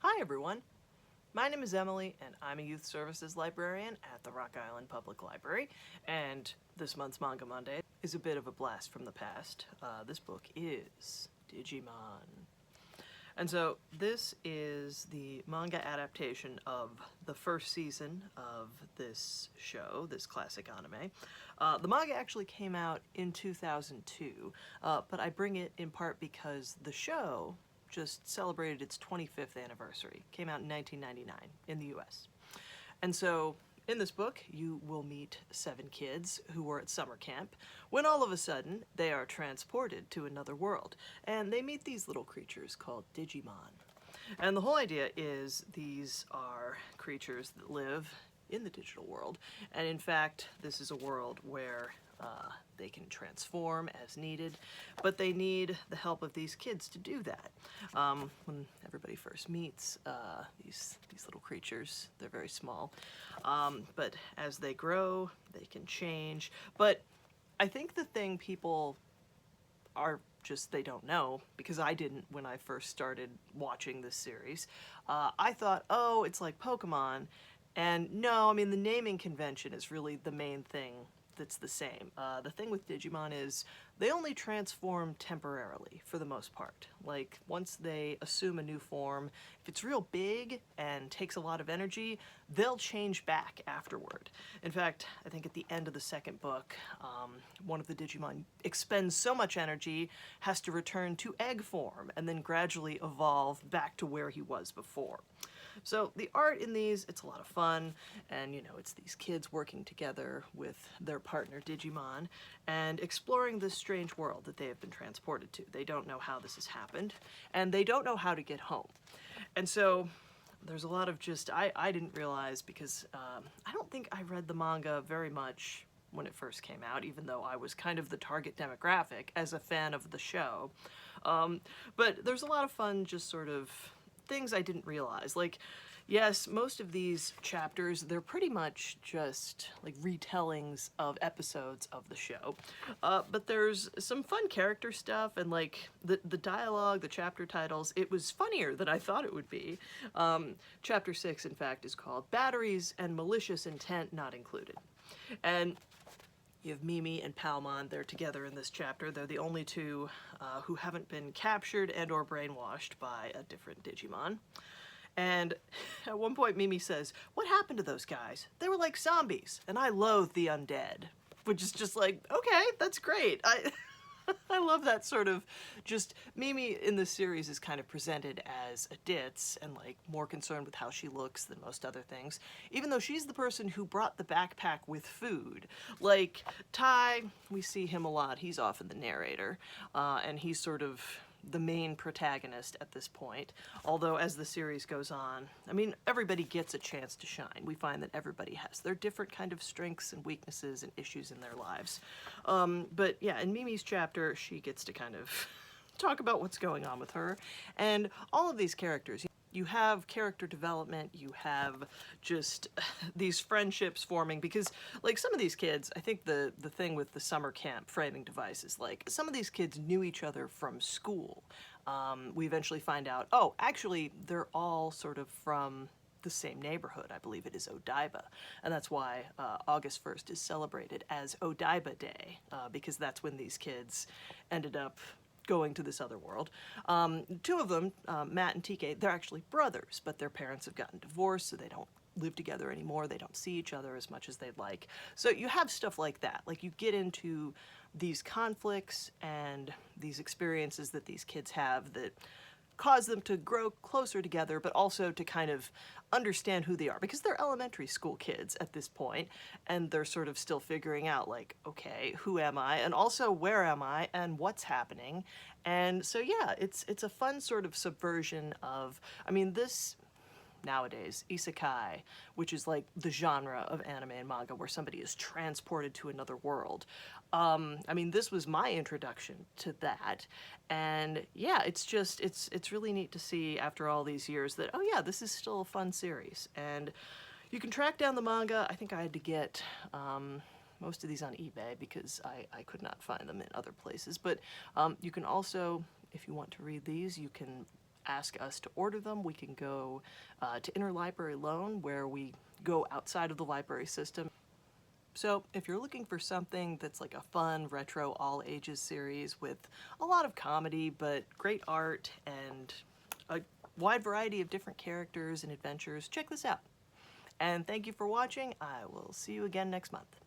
Hi everyone, my name is Emily and I'm a youth services librarian at the Rock Island Public Library, and this month's Manga Monday is a bit of a blast from the past. This book is Digimon. And so this is the manga adaptation of the first season of this show, this classic anime. The manga actually came out in 2002, but I bring it in part because the show just celebrated its 25th anniversary. Came out in 1999 in the US. And so in this book, you will meet 7 kids who were at summer camp when all of a sudden they are transported to another world and they meet these little creatures called Digimon. And the whole idea is these are creatures that live in the digital world, and in fact, this is a world where they can transform as needed, but they need the help of these kids to do that. When everybody first meets these little creatures, they're very small, but as they grow, they can change. But I think the thing people are just they don't know, because I didn't when I first started watching this series. I thought, oh, it's like Pokemon, and no, I mean the naming convention is really the main thing that's the same. The thing with Digimon is they only transform temporarily for the most part. Like once they assume a new form, if it's real big and takes a lot of energy, they'll change back afterward. In fact, I think at the end of the second book, one of the Digimon expends so much energy, has to return to egg form, and then gradually evolve back to where he was before. So the art in these, it's a lot of fun, and it's these kids working together with their partner Digimon and exploring this strange world that they have been transported to. They don't know how this has happened, and they don't know how to get home. And so there's a lot of just, I didn't realize, because I don't think I read the manga very much when it first came out, even though I was kind of the target demographic as a fan of the show. But there's a lot of fun just sort of things I didn't realize. Like, yes, most of these chapters, they're pretty much just like retellings of episodes of the show. But there's some fun character stuff, and like the dialogue, the chapter titles, it was funnier than I thought it would be. Chapter 6, in fact, is called Batteries and Malicious Intent Not Included. And you have Mimi and Palmon, they're together in this chapter. They're the only two who haven't been captured and or brainwashed by a different Digimon. And at one point Mimi says, "What happened to those guys? They were like zombies, and I loathe the undead." Which is just like, okay, that's great. I love that sort of just Mimi in this series is kind of presented as a ditz and like more concerned with how she looks than most other things, even though she's the person who brought the backpack with food. Like Tai, we see him a lot. He's often the narrator, and he's sort of the main protagonist at this point. Although as the series goes on, I mean, everybody gets a chance to shine. We find that everybody has their different kind of strengths and weaknesses and issues in their lives. But yeah, in Mimi's chapter, she gets to kind of talk about what's going on with her. And all of these characters, you have character development, you have just these friendships forming, because like some of these kids, I think the thing with the summer camp framing device is like some of these kids knew each other from school. We eventually find out, oh, actually they're all sort of from the same neighborhood. I believe it is Odaiba, and that's why August 1st is celebrated as Odaiba Day, because that's when these kids ended up going to this other world. Two of them, Matt and TK, they're actually brothers, but their parents have gotten divorced, so they don't live together anymore. They don't see each other as much as they'd like. So you have stuff like that. Like you get into these conflicts and these experiences that these kids have that cause them to grow closer together, but also to kind of understand who they are, because they're elementary school kids at this point, and they're sort of still figuring out, like, okay, who am I, and also where am I, and what's happening. And so yeah, it's a fun sort of subversion of, I mean, this nowadays, isekai, which is like the genre of anime and manga where somebody is transported to another world. I mean, this was my introduction to that, and yeah, it's just, it's really neat to see after all these years that, oh yeah, this is still a fun series. And you can track down the manga. I think I had to get most of these on eBay because I could not find them in other places, but you can also, if you want to read these, you can ask us to order them, we can go to Interlibrary Loan, where we go outside of the library system. So if you're looking for something that's like a fun, retro, all-ages series with a lot of comedy, but great art and a wide variety of different characters and adventures, check this out. And thank you for watching. I will see you again next month.